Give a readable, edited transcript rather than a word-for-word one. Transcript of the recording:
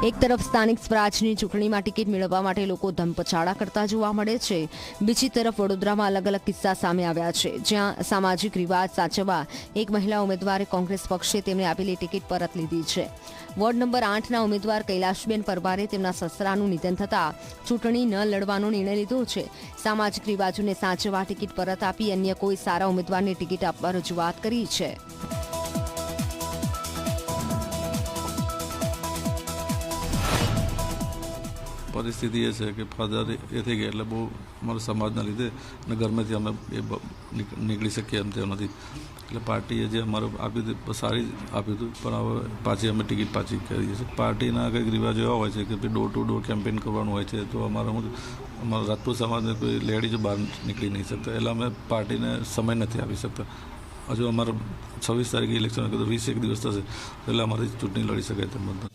એક તરફ સ્થાનિક સ્વરાજની ચૂંટણીમાં ટિકિટ મેળવવા માટે લોકો ધમપછાડા કરતા જોવા મળે છે, બીજી તરફ વડોદરામાં અલગ અલગ કિસ્સા સામે આવ્યા છે, જ્યાં સામાજિક રિવાજ સાચવવા એક મહિલા ઉમેદવારે કોંગ્રેસ પક્ષે તેમને આપેલી ટિકિટ પરત લીધી છે. વોર્ડ નંબર 8ના ઉમેદવાર કૈલાશબેન પરમારે તેમના સસરાનું નિધન થતાં ચૂંટણી ન લડવાનો નિર્ણય લીધો છે. સામાજિક રિવાજોને સાચવવા ટિકિટ પરત આપી અન્ય કોઈ સારા ઉમેદવારને ટિકિટ આપવા રજૂઆત કરી છે. परिस्थिति ये है कि फादर ये थी गए એટલે બહુ અમારા સમાજના લીધે અને ઘરમાંથી અમે નીકળી શકીએ એમ તેમ નથી, એટલે પાર્ટીએ જે અમારે આપ્યું હતું સારી આપ્યું હતું, પણ હવે પાછી અમે ટિકિટ પાછી કરીએ છીએ. પાર્ટીના કંઈક રિવાજો એવા હોય છે કે ડોર ટુ ડોર કેમ્પેન કરવાનું હોય છે, તો અમારા રાજપૂત સમાજને કોઈ લેડીઝ બહાર નીકળી નહીં શકતા, એટલે અમે પાર્ટીને સમય નથી આપી શકતા. હજુ અમારે 26 તારીખે ઇલેક્શન હતું, 20 દિવસ થશે એટલે અમારી ચૂંટણી લડી શકાય તેમ બધા.